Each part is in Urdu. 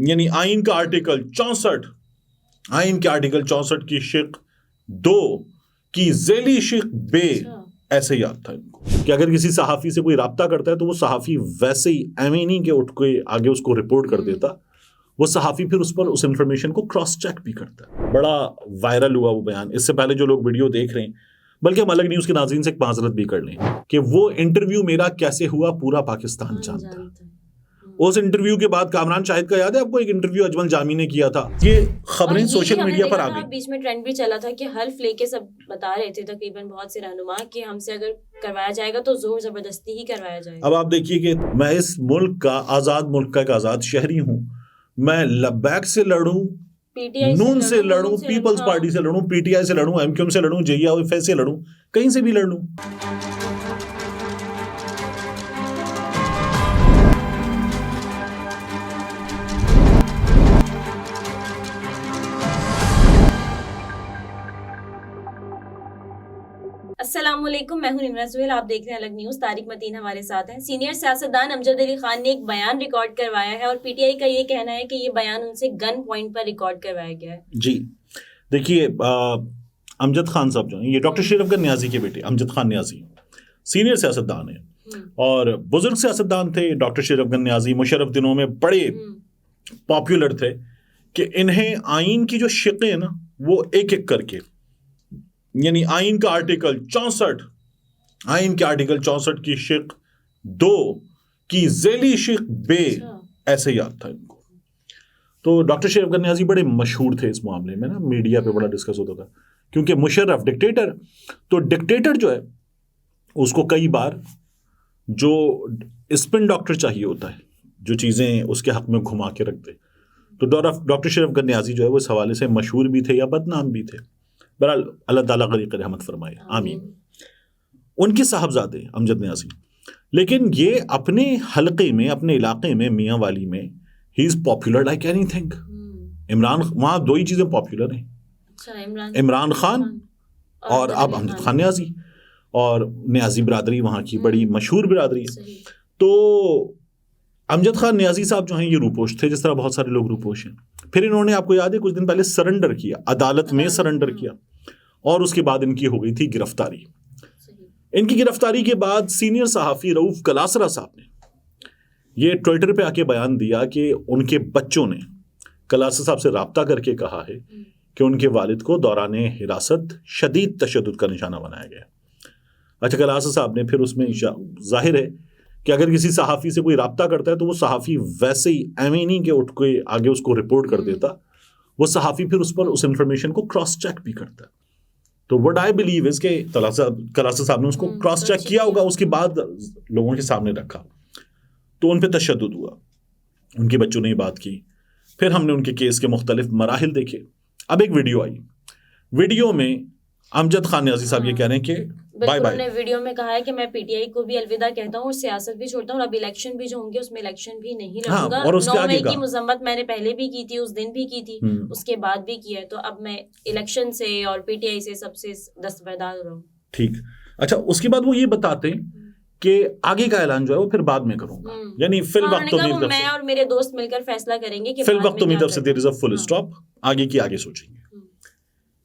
یعنی آئین کا آرٹیکل 64 کی شق 2 کی ذیلی شق بے ایسے یاد تھا ان کو کہ اگر کسی صحافی سے کوئی رابطہ کرتا ہے تو وہ صحافی ویسے ہی ایویں نہیں کہ اٹھ کے آگے اس کو رپورٹ کر دیتا, وہ صحافی پھر اس پر اس انفارمیشن کو کراس چیک بھی کرتا ہے. بڑا وائرل ہوا وہ بیان. اس سے پہلے جو لوگ ویڈیو دیکھ رہے ہیں, بلکہ ہم الگ نیوز کے ناظرین سے ایک معذرت بھی کر لیں کہ وہ انٹرویو میرا کیسے ہوا پورا پاکستان جانتا ہے. اس انٹرویو کے بعد کامران شاہد کا یاد ہے آپ کو, ایک انٹرویو اجمل جامی نے کیا تھا. یہ خبریں سوشل میڈیا پر آ گئی, بیچ میں ٹرینڈ بھی چلا تھا کہ حلف لے کے سب بتا رہے تھے تقریباً بہت سے رہنما کہ ہم سے اگر کروایا جائے گا تو زور زبردستی ہی کروایا جائے گا. اب آپ دیکھیے کہ میں اس ملک کا آزاد ملک کا ایک آزاد شہری ہوں, میں لبیک سے لڑوں, نون سے لڑوں, پیپلز پارٹی سے لڑوں, پی ٹی آئی سے لڑوں, ایم کیو ایم سے لڑوں, جے ایف سے لڑوں, کہیں سے بھی لڑ لوں. السلام علیکم, میں ہوں نمرا سہیل, آپ دیکھ رہے ہیں الگ نیوز. طارق متین ہمارے ساتھ ہیں. سینئر سیاستدان امجد علی خان نے ایک بیان ریکارڈ کروایا ہے اور پی ٹی آئی کا یہ کہنا ہے کہ یہ بیان ان سے گن پوائنٹ پر ریکارڈ کروایا گیا ہے. جی دیکھیے, امجد خان صاحب جو ہیں یہ ڈاکٹر شریف گن نیازی کے بیٹے امجد خان نیازی سینئر سیاستدان ہیں اور بزرگ سیاستدان تھے. ڈاکٹر شریف گن نیازی مشرف دنوں میں بڑے پاپولر تھے کہ انہیں آئین کی جو شقیں ہیں نا وہ ایک ایک کر کے, یعنی آئین کا آرٹیکل 64 کی شق 2 کی ذیلی شق بے ایسے یاد تھا ان کو. تو ڈاکٹر شریف گن نیازی بڑے مشہور تھے اس معاملے میں نا, میڈیا پہ بڑا ڈسکس ہوتا تھا کیونکہ مشرف ڈکٹیٹر, تو ڈکٹیٹر جو ہے اس کو کئی بار جو اسپن ڈاکٹر چاہیے ہوتا ہے, جو چیزیں اس کے حق میں گھما کے رکھ دے. تو ڈاکٹر شریف گن نیازی جو ہے وہ اس حوالے سے مشہور بھی تھے یا بدنام بھی تھے. بہرحال اللہ تعالیٰ غریق رحمت فرمائے, آمین. ان کے صاحبزادے امجد نیازی, لیکن یہ اپنے حلقے میں, اپنے علاقے میں, میاں والی میں ہی is popular like anything. Imran, وہاں 2 ہی چیزیں پاپولر ہیں, عمران خان اور اب امجد خان نیازی, اور نیازی برادری وہاں کی بڑی مشہور برادری ہے. تو امجد خان نیازی صاحب جو ہیں یہ روپوش تھے, جس طرح بہت سارے لوگ روپوش ہیں. پھر انہوں نے آپ کو یاد ہے کچھ دن پہلے سرنڈر کیا, عدالت میں سرنڈر کیا, اور اس کے بعد ان کی ہو گئی تھی گرفتاری. ان کی گرفتاری کے بعد سینئر صحافی رؤف کلاسرا صاحب نے یہ ٹویٹر پہ آ کے بیان دیا کہ ان کے بچوں نے کلاسرا صاحب سے رابطہ کر کے کہا ہے کہ ان کے والد کو دوران حراست شدید تشدد کا نشانہ بنایا گیا. اچھا, کلاسرا صاحب نے پھر اس میں ظاہر ہے کہ اگر کسی صحافی سے کوئی رابطہ کرتا ہے تو وہ صحافی ویسے ہی ایویں نہیں کہ اٹھ کے آگے اس کو رپورٹ کر دیتا, وہ صحافی پھر اس پر اس انفارمیشن کو کراس چیک بھی کرتا ہے. تو وٹ آئی بلیو از کہ کلاسرا صاحب نے اس کو کراس چیک کیا ہوگا, اس کے بعد لوگوں کے سامنے رکھا, تو ان پہ تشدد ہوا. ان کے بچوں نے یہ بات کی, پھر ہم نے ان کے کیس کے مختلف مراحل دیکھے. اب ایک ویڈیو آئی, ویڈیو میں امجد خان نیازی صاحب یہ کہہ رہے ہیں کہ بالکل, انہوں نے ویڈیو میں کہا ہے کہ میں پی ٹی آئی کو بھی الوداع کہتا ہوں اور سیاست بھی چھوڑتا ہوں, اور اب الیکشن بھی جو ہوں گے اس میں الیکشن بھی نہیں لڑوں گا. 9 مئی کی مذمت میں نے پہلے بھی کی تھی, اس دن بھی کی تھی, اس کے بعد بھی کی ہے, تو اب میں الیکشن سے اور پی ٹی آئی سے سب سے دستبردار ہو رہا ہوں. ٹھیک, اچھا, اس کے بعد وہ یہ بتاتے ہیں کہ آگے کا اعلان جو ہے وہ پھر بعد میں کروں گا, یعنی فی الوقت تو میں اور میرے دوست مل کر فیصلہ کریں گے کہ فی الوقت تو میری طرف سے دیر از اے فل اسٹاپ, آگے کی آگے سوچیں گے.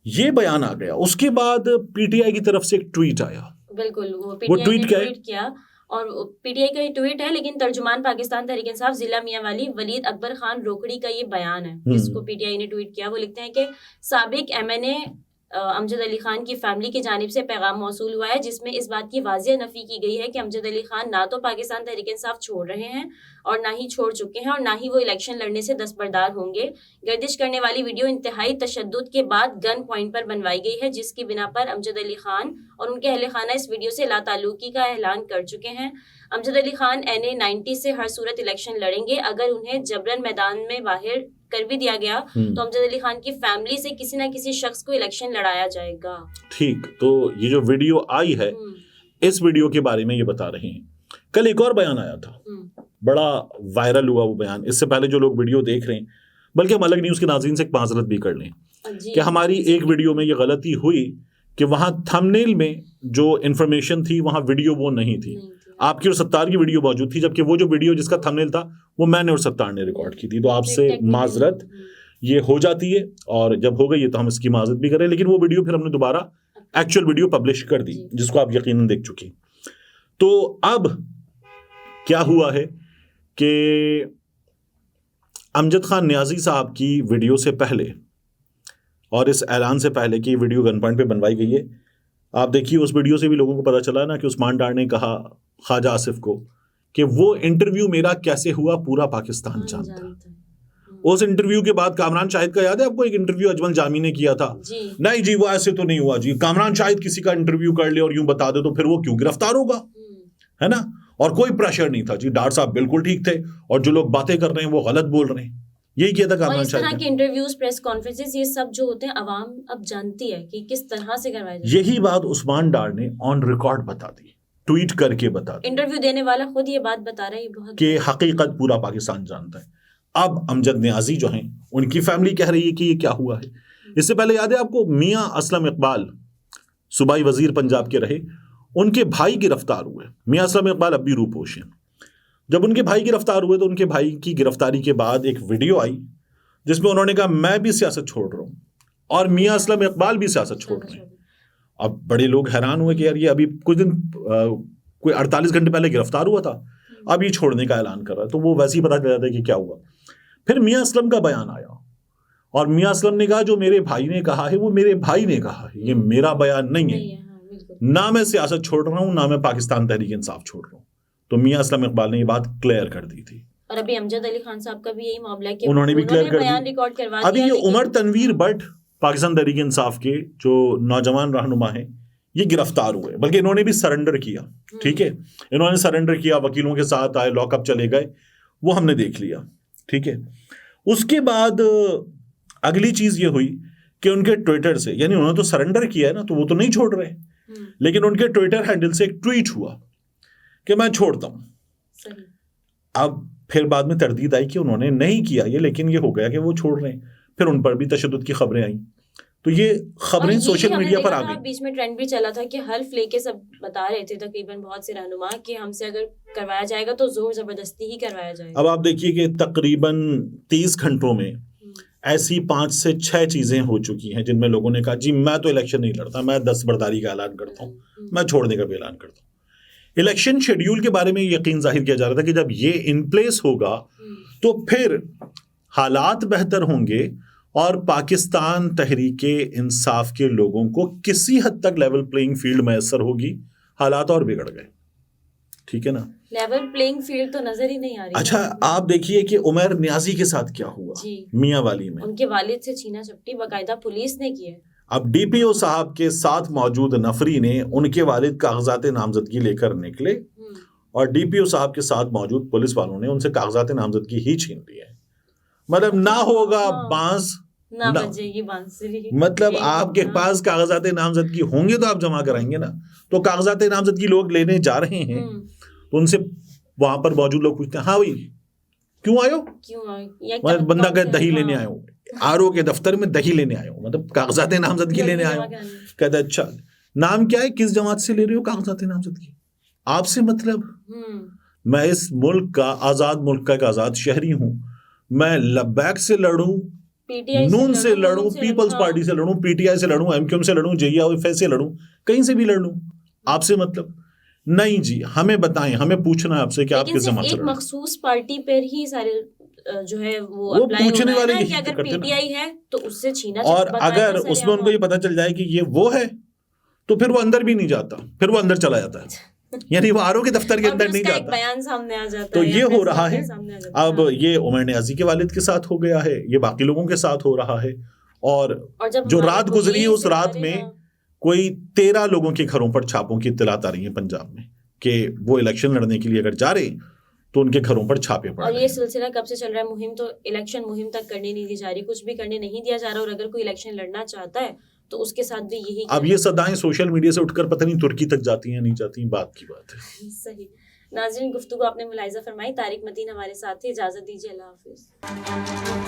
یہ بیان آ گیا. اس کے بعد پی ٹی آئی کی طرف سے ایک ٹویٹ آیا. بالکل, وہ پی ٹی آئی نے ٹویٹ کیا, اور پی ٹی آئی کا یہ ٹویٹ ہے, لیکن ترجمان پاکستان تحریک انصاف ضلع میاں والی ولید اکبر خان روکڑی کا یہ بیان ہے جس کو پی ٹی آئی نے ٹویٹ کیا. وہ لکھتے ہیں کہ سابق ایم این اے امجد علی خان کی فیملی کی جانب سے پیغام موصول ہوا ہے جس میں اس بات کی واضح نفی کی گئی ہے کہ امجد علی خان نہ تو پاکستان تحریک انصاف چھوڑ رہے ہیں اور نہ ہی چھوڑ چکے ہیں, اور نہ ہی وہ الیکشن لڑنے سے دستبردار ہوں گے. گردش کرنے والی ویڈیو انتہائی تشدد کے بعد گن پوائنٹ پر بنوائی گئی ہے, جس کی بنا پر امجد علی خان اور ان کے اہل خانہ اس ویڈیو سے لا تعلقی کا اعلان کر چکے ہیں. امجد علی خان NA-90 سے ہر صورت الیکشن لڑیں گے. اگر انہیں جبرن میدان میں باہر کر بھی دیا گیا تو امجد علی خان کی فیملی سے کسی نہ کسی شخص کو الیکشن لڑایا جائے گا. ٹھیک, تو یہ جو ویڈیو آئی ہے اس ویڈیو کے بارے میں یہ بتا رہے ہیں. کل ایک اور بیان آیا تھا, بڑا وائرل ہوا وہ بیان. اس سے پہلے جو لوگ ویڈیو دیکھ رہے ہیں, بلکہ ہم الگ نیوز کے ناظرین سے ایک معذرت بھی کر لیں کہ ہماری ایک ویڈیو میں یہ غلطی ہوئی کہ وہاں تھمبنیل میں جو انفارمیشن تھی وہاں ویڈیو وہ نہیں تھی. آپ کی اور ستار کی ویڈیو موجود تھی، جبکہ وہ جو ویڈیو جس کا تھمبنیل تھا وہ میں نے اور ستار نے ریکارڈ کی تھی. تو آپ سے معذرت یہ ہو جاتی ہے، اور جب ہو گئی ہے تو ہم اس کی معذرت بھی کریں، لیکن وہ ویڈیو پھر ہم نے دوبارہ ایکچوئل ویڈیو پبلش کر دی جس کو آپ یقیناً دیکھ چکی. تو اب کیا ہوا ہے کہ امجد خان نیازی صاحب کی ویڈیو سے پہلے اور اس اعلان سے پہلے کہ یہ ویڈیو گن پوائنٹ پہ بنوائی گئی ہے، آپ دیکھیے اس ویڈیو سے بھی لوگوں کو پتا چلا نا کہ عثمان ڈار نے کہا خواجہ آصف کو کہ وہ انٹرویو میرا کیسے ہوا پورا پاکستان جانتا ہے. اس انٹرویو کے بعد کامران شاہد کا یاد ہے آپ کو، ایک انٹرویو اجمل جامی نے کیا تھا، نہیں جی وہ ایسے تو نہیں ہوا جی، کامران شاہد کسی کا انٹرویو کر لے اور یوں بتا دے تو پھر وہ کیوں گرفتار ہوگا، ہے نا. اور کوئی پریشر نہیں تھا جی، ڈار صاحب بالکل ٹھیک تھے اور جو لوگ باتیں کر رہے ہیں وہ غلط بول رہے ہیں، یہی کیا تھا کامران شاہد. اور اس طرح کے انٹرویوز، پریس کانفرنسز، یہ سب جو ہوتے ہیں عوام اب جانتی ہے کہ کس طرح سے کروائے جاتے ہیں. یہی بات عثمان ڈار نے آن ریکارڈ بتا دی، ٹویٹ کر کے بتا دی. انٹرویو دینے والا خود یہ بات بتا رہا ہے بہت کہ حقیقت پورا پاکستان جانتا ہے. اب امجد نیازی جو ہیں ان کی فیملی کہہ رہی ہے کہ یہ کیا ہوا ہے. اس سے پہلے یاد ہے آپ کو میاں اسلم اقبال صوبائی وزیر پنجاب کے رہے، ان کے بھائی گرفتار ہوئے. میاں اسلم اقبال اب بھی روپوش ہیں. جب ان کے بھائی گرفتار ہوئے تو ان کے بھائی کی گرفتاری کے بعد ایک ویڈیو آئی جس میں انہوں نے کہا میں بھی سیاست چھوڑ رہا ہوں اور میاں اسلم اقبال بھی سیاست چھوڑ رہے ہیں. اب بڑے لوگ حیران ہوئے کہ یار یہ ابھی کچھ دن کوئی 48 گھنٹے پہلے گرفتار ہوا تھا، اب یہ چھوڑنے کا اعلان کر رہا ہے. تو وہ ویسے ہی پتہ چل جاتا ہے کہ کیا ہوا. پھر میاں اسلم کا بیان آیا اور میاں اسلم نے کہا جو میرے بھائی نے کہا ہے وہ میرے بھائی نے کہا ہے، یہ میرا بیان نہیں ہے. نہ میں سیاست چھوڑ رہا ہوں نہ میں پاکستان تحریک انصاف چھوڑ رہا ہوں. تو میاں اسلم اقبال نے یہ بات کلیئر کر دی تھی. اور ابھی امجد علی خان صاحب کا بھی یہی معاملہ ہے کہ انہوں نے بھی کلیئر کر بیان دی. ریکارڈ کروا دیا. ابھی یہ عمر تنویر بٹ پاکستان تحریک انصاف کے جو نوجوان رہنما ہیں یہ گرفتار ہوئے، بلکہ انہوں نے بھی سرنڈر کیا. ٹھیک ہے، انہوں نے سرنڈر کیا، وکیلوں کے ساتھ آئے، لاک اپ چلے گئے، وہ ہم نے دیکھ لیا. ٹھیک ہے، اس کے بعد اگلی چیز یہ ہوئی کہ ان کے ٹویٹر سے، یعنی انہوں نے تو سرنڈر کیا ہے نا تو وہ تو نہیں چھوڑ رہے، لیکن ان کے ٹویٹر ہینڈل سے ایک ٹویٹ ہوا کہ میں چھوڑتا ہوں. اب پھر بعد میں تردید آئی کہ انہوں نے نہیں کیا یہ، لیکن یہ ہو گیا کہ وہ چھوڑ رہے ہیں. پھر ان پر بھی تشدد کی خبریں آئیں. تو یہ خبریں سوشل میڈیا پر آ گئی. بیچ میں ٹرینڈ بھی چلا تھا کہ حلف لے کے سب بتا رہے تھے تقریباً بہت سے رہنما کہ ہم سے اگر کروایا جائے گا تو زور زبردستی ہی کروایا جائے گا. اب آپ دیکھیے کہ تقریباً 30 گھنٹوں میں ایسی 5 سے 6 چیزیں ہو چکی ہیں جن میں لوگوں نے کہا جی میں تو الیکشن نہیں لڑتا، میں دستبرداری کا اعلان کرتا ہوں، میں چھوڑنے کا بھی اعلان کرتا ہوں. الیکشن شیڈیول کے بارے میں یقین ظاہر کیا جا رہا تھا کہ جب یہ ان پلیس ہوگا تو پھر حالات بہتر ہوں گے اور پاکستان تحریک انصاف کے لوگوں کو کسی حد تک لیول پلینگ فیلڈ میسر ہوگی. حالات اور بگڑ گئے. ٹھیک ہے نا، لیول پلینگ فیلڈ تو نظر ہی نہیں آ رہی. اچھا آپ دیکھیے کہ عمر نیازی کے ساتھ کیا ہوا میاں والی میں. ان کے والد سے چھینا چپٹی باقاعدہ پولیس نے کی ہے. اب ڈی پی او صاحب کے ساتھ موجود نفری نے ان کے والد کاغذات نامزدگی لے کر نکلے اور ڈی پی او صاحب کے ساتھ موجود پولیس والوں نے ان سے کاغذات نامزدگی ہی چھین لیے. مطلب نہ ہوگا بانس نہ بجے گی بانسری. مطلب آپ کے پاس کاغذات نامزدگی ہوں گے تو آپ جمع کرائیں گے نا. تو کاغذات نامزدگی لوگ لینے جا رہے ہیں تو ان سے وہاں پر موجود لوگ پوچھتے ہیں ہاں بھائی کیوں آئے ہو؟ بندہ کہ دہی لینے آئے ہو، آر او کے دفتر میں دہی لینے آئے ہو، مطلب کاغذات نامزدگی لینے آئے ہو. کہتا ہے اچھا نام کیا ہے، کس جماعت سے لے رہے ہو کاغذات نامزدگی؟ آپ سے مطلب میں اس ملک کا آزاد ملک کا ایک آزاد شہری ہوں، میں لبیک سے لڑوں، نون سے لڑوں، پیپلز پارٹی سے لڑوں، پی ٹی آئی سے لڑوں، ایم کیو ایم سے لڑوں، جے ایف سے لڑوں، کہیں سے بھی لڑ لوں، آپ سے مطلب نہیں جی. ہمیں بتائیں، ہمیں پوچھنا ہے آپ سے کہ آپ کس جماعت سے لڑیں. ایک مخصوص پارٹی پر ہی سارے جو ہے وہ پوچھنے والے کہ اگر پی ٹی آئی ہے تو اس سے چھینا. اور اگر اس میں ان کو یہ پتا چل جائے کہ یہ وہ ہے تو پھر وہ اندر بھی نہیں جاتا، پھر وہ اندر چلا جاتا ہے، یعنی وہ آرو کے دفتر کے اندر نہیں جاتا. بیان سامنے آ جاتا تو یہ ہو رہا ہے. اب یہ عمر نیازی کے والد کے ساتھ ہو گیا ہے، یہ باقی لوگوں کے ساتھ ہو رہا ہے. اور جو رات گزری ہے اس رات میں کوئی 13 لوگوں کے گھروں پر چھاپوں کی اطلاعات آ رہی ہیں پنجاب میں کہ وہ الیکشن لڑنے کے لیے اگر جا رہے تو ان کے گھروں پر چھاپے پڑ رہے ہیں. اور یہ سلسلہ کب سے چل رہا ہے؟ مہم تو الیکشن مہم تک کرنے نہیں دی جا رہی، کچھ بھی کرنے نہیں دیا جا رہا. اور اگر کوئی الیکشن لڑنا چاہتا ہے تو اس کے ساتھ بھی یہی. اب یہ صدائیں سوشل میڈیا سے اٹھ کر پتہ نہیں ترکی تک جاتی ہیں نہیں جاتی ہیں، بات کی بات ہے. صحیح. ناظرین گفتگو آپ نے ملاحظہ فرمائی. طارق متین ہمارے ساتھ تھے. اجازت دیجیے، اللہ حافظ.